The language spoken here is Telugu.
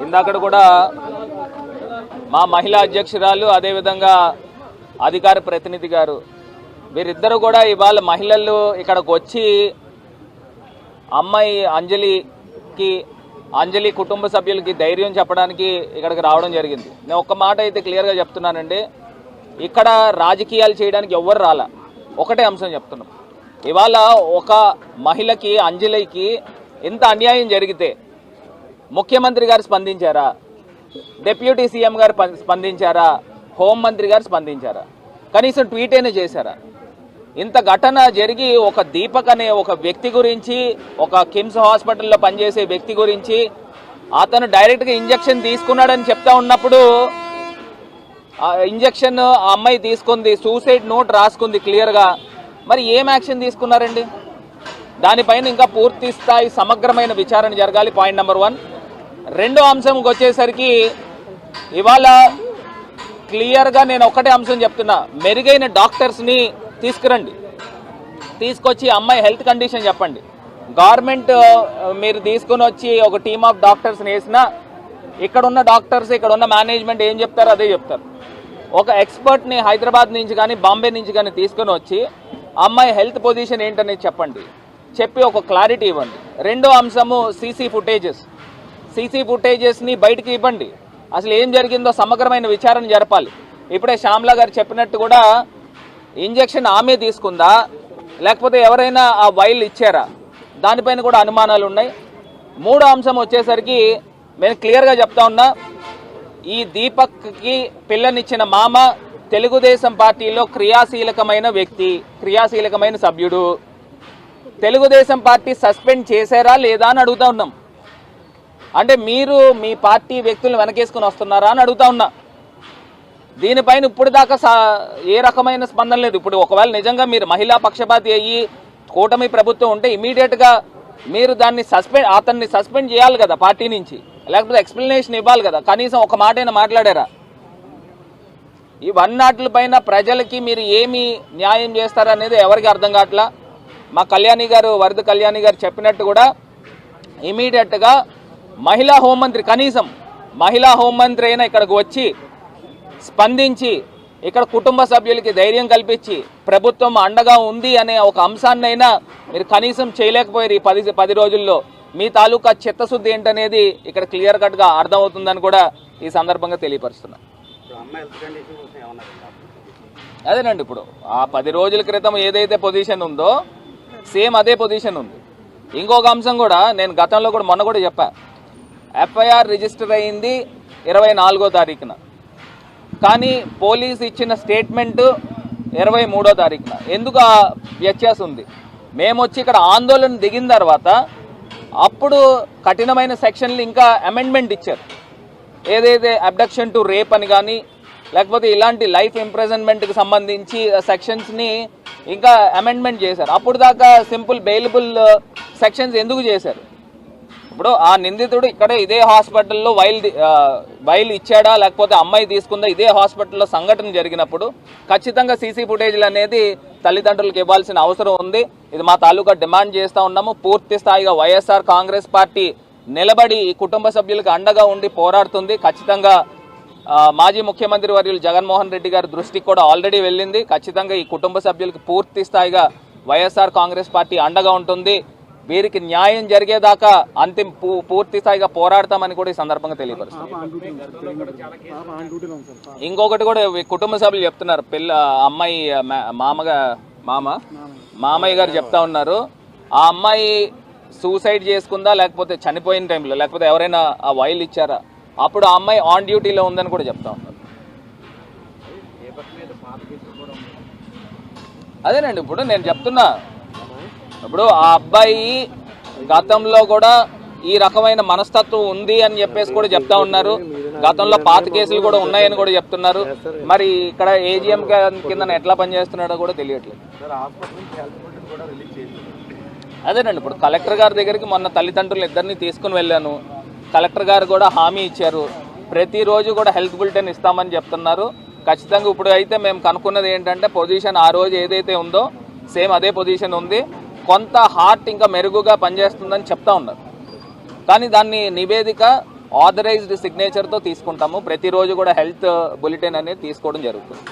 ఇందాక కూడా మా మహిళా అధ్యక్షురాలు అదేవిధంగా అధికార ప్రతినిధి గారు వీరిద్దరూ కూడా ఇవాళ మహిళలు ఇక్కడికి వచ్చి అమ్మాయి అంజలి కుటుంబ సభ్యులకి ధైర్యం చెప్పడానికి ఇక్కడికి రావడం జరిగింది. నేను ఒక్క మాట అయితే క్లియర్గా చెప్తున్నానండి, ఇక్కడ రాజకీయాలు చేయడానికి ఎవ్వరు రాలా. ఒకటే అంశం చెప్తున్నాం, ఇవాళ ఒక మహిళకి అంజలికి ఎంత అన్యాయం జరిగితే ముఖ్యమంత్రి గారు స్పందించారా, డిప్యూటీ సీఎం గారు స్పందించారా, హోంమంత్రి గారు స్పందించారా, కనీసం ట్వీట్ అయినా చేశారా? ఇంత ఘటన జరిగి ఒక దీపక్ అనే ఒక వ్యక్తి గురించి, ఒక కిమ్స్ హాస్పిటల్లో పనిచేసే వ్యక్తి గురించి అతను డైరెక్ట్గా ఇంజెక్షన్ తీసుకున్నాడని చెప్తా ఉన్నప్పుడు ఇంజెక్షన్ ఆ అమ్మాయి తీసుకుంది, సూసైడ్ నోట్ రాసుకుంది క్లియర్గా, మరి ఏం యాక్షన్ తీసుకున్నారండి? దానిపైన ఇంకా పూర్తి స్థాయి సమగ్రమైన విచారణ జరగాలి. Point number 1. రెండో అంశంకి వచ్చేసరికి ఇవాళ క్లియర్గా నేను ఒకటే అంశం చెప్తున్నా, మెరుగైన డాక్టర్స్ని తీసుకురండి, తీసుకొచ్చి అమ్మాయి హెల్త్ కండిషన్ చెప్పండి. గవర్నమెంట్ మీరు తీసుకుని వచ్చి ఒక టీమ్ ఆఫ్ డాక్టర్స్ని వేసినా ఇక్కడున్న డాక్టర్స్ ఇక్కడున్న మేనేజ్మెంట్ ఏం చెప్తారో అదే చెప్తారు. ఒక ఎక్స్పర్ట్ని హైదరాబాద్ నుంచి కానీ బాంబే నుంచి కానీ తీసుకుని వచ్చి అమ్మాయి హెల్త్ పొజిషన్ ఏంటనేది చెప్పండి, చెప్పి ఒక క్లారిటీ ఇవ్వండి. రెండో అంశము సీసీ ఫుటేజెస్ని బయటికి ఇవ్వండి, అసలు ఏం జరిగిందో సమగ్రమైన విచారణ జరపాలి. ఇప్పుడే శ్యామ్లా గారు చెప్పినట్టు కూడా ఇంజెక్షన్ ఆమె తీసుకుందా లేకపోతే ఎవరైనా ఆ వైల్ ఇచ్చారా, దానిపైన కూడా అనుమానాలు ఉన్నాయి. మూడో అంశం వచ్చేసరికి నేను క్లియర్గా చెప్తా ఉన్నా, ఈ దీపక్కి పిల్లనిచ్చిన మామ తెలుగుదేశం పార్టీలో క్రియాశీలకమైన వ్యక్తి, క్రియాశీలకమైన సభ్యుడు. తెలుగుదేశం పార్టీ సస్పెండ్ చేశారా లేదా అని అడుగుతా ఉన్నాం. అంటే మీరు మీ పార్టీ వ్యక్తులను వెనకేసుకుని వస్తున్నారా అని అడుగుతా ఉన్నా. దీనిపైన ఇప్పుడు దాకా ఏ రకమైన స్పందన లేదు. ఇప్పుడు ఒకవేళ నిజంగా మీరు మహిళా పక్షపాతి అయ్యి కూటమి ప్రభుత్వం ఉంటే ఇమీడియట్గా మీరు దాన్ని అతన్ని సస్పెండ్ చేయాలి కదా పార్టీ నుంచి, లేకపోతే ఎక్స్ప్లెనేషన్ ఇవ్వాలి కదా. కనీసం ఒక మాటైనా మాట్లాడారా? ఈ వన్నాట్లపైన ప్రజలకి మీరు ఏమి న్యాయం చేస్తారనేది ఎవరికి అర్థం కావట్లా. మా వరద కళ్యాణి గారు చెప్పినట్టు కూడా ఇమీడియట్గా మహిళా హోంమంత్రి, కనీసం మహిళా హోంమంత్రి అయినా ఇక్కడికి వచ్చి స్పందించి ఇక్కడ కుటుంబ సభ్యులకి ధైర్యం కల్పించి ప్రభుత్వం అండగా ఉంది అనే ఒక అంశాన్నైనా మీరు కనీసం చేయలేకపోయారు. ఈ 10 రోజుల్లో మీ తాలూకా చిత్తశుద్ధి ఏంటనేది ఇక్కడ క్లియర్ కట్గా అర్థమవుతుందని కూడా ఈ సందర్భంగా తెలియపరుస్తున్నా. అదేనండి, ఇప్పుడు ఆ 10 రోజుల క్రితం ఏదైతే పొజిషన్ ఉందో సేమ్ అదే పొజిషన్ ఉంది. ఇంకొక అంశం కూడా నేను గతంలో కూడా మొన్న కూడా చెప్పా, ఎఫ్ఐఆర్ రిజిస్టర్ అయింది 24వ తారీఖున, కానీ పోలీసు ఇచ్చిన స్టేట్మెంటు 23వ తారీఖున. ఎందుకు ఆ వ్యత్యాసం ఉంది? మేము వచ్చి ఇక్కడ ఆందోళన దిగిన తర్వాత అప్పుడు కఠినమైన సెక్షన్లు ఇంకా అమెండ్మెంట్ ఇచ్చారు. ఏదైతే అబ్డక్షన్ టు రేప్ అని కానీ లేకపోతే ఇలాంటి లైఫ్ ఇంప్రిజన్మెంట్కి సంబంధించి సెక్షన్స్ని ఇంకా అమెండ్మెంట్ చేశారు. అప్పుడు దాకా సింపుల్ బెయిలబుల్ సెక్షన్స్ ఎందుకు చేశారు? ఇప్పుడు ఆ నిందితుడు ఇక్కడే ఇదే హాస్పిటల్లో వైల్ ఇచ్చాడా లేకపోతే అమ్మాయి తీసుకుందా, ఇదే హాస్పిటల్లో సంఘటన జరిగినప్పుడు ఖచ్చితంగా సీసీ ఫుటేజ్లు అనేది తల్లిదండ్రులకు ఇవ్వాల్సిన అవసరం ఉంది. ఇది మా తాలూకా డిమాండ్ చేస్తూ ఉన్నాము. పూర్తి స్థాయిగా వైఎస్ఆర్ కాంగ్రెస్ పార్టీ నిలబడి ఈ కుటుంబ సభ్యులకు అండగా ఉండి పోరాడుతుంది. ఖచ్చితంగా మాజీ ముఖ్యమంత్రి వర్యులు జగన్మోహన్ రెడ్డి గారి దృష్టికి కూడా ఆల్రెడీ వెళ్ళింది. ఖచ్చితంగా ఈ కుటుంబ సభ్యులకు పూర్తి స్థాయిగా వైఎస్ఆర్ కాంగ్రెస్ పార్టీ అండగా ఉంటుంది. వీరికి న్యాయం జరిగేదాకా పూర్తి స్థాయిగా పోరాడతామని కూడా ఈ సందర్భంగా తెలియపరుస్తారు. ఇంకొకటి కూడా కుటుంబ సభ్యులు చెప్తున్నారు, అమ్మాయి మామయ్య గారు చెప్తా ఉన్నారు, ఆ అమ్మాయి సూసైడ్ చేసుకుందా లేకపోతే చనిపోయిన టైంలో లేకపోతే ఎవరైనా ఆ వైల్ ఇచ్చారా, అప్పుడు ఆ అమ్మాయి ఆన్ డ్యూటీలో ఉందని కూడా చెప్తా ఉన్నారు. అదేనండి, ఇప్పుడు నేను చెప్తున్నా, ఇప్పుడు ఆ అబ్బాయి గతంలో కూడా ఈ రకమైన మనస్తత్వం ఉంది అని చెప్పేసి కూడా చెప్తా ఉన్నారు. గతంలో పాత కేసులు కూడా ఉన్నాయని కూడా చెప్తున్నారు. మరి ఇక్కడ ఏజీఎం కింద ఎట్లా పనిచేస్తున్నాడో కూడా తెలియట్లేదు. అదేనండి, ఇప్పుడు కలెక్టర్ గారి దగ్గరికి మొన్న తల్లిదండ్రులు ఇద్దరిని తీసుకుని వెళ్ళాను. కలెక్టర్ గారు కూడా హామీ ఇచ్చారు, ప్రతిరోజు కూడా హెల్త్ బులెటిన్ ఇస్తామని చెప్తున్నారు. ఖచ్చితంగా ఇప్పుడు అయితే మేము కనుక్కున్నది ఏంటంటే పొజిషన్ ఆ రోజు ఏదైతే ఉందో సేమ్ అదే పొజిషన్ ఉంది. కొంత హార్ట్ ఇంకా మెరుగుగా పనిచేస్తుందని చెప్తా ఉన్నారు. కానీ దాన్ని నివేదిక ఆథరైజ్డ్ సిగ్నేచర్తో తీసుకుంటాము. ప్రతిరోజు కూడా హెల్త్ బులెటిన్ అనేది తీసుకోవడం జరుగుతుంది.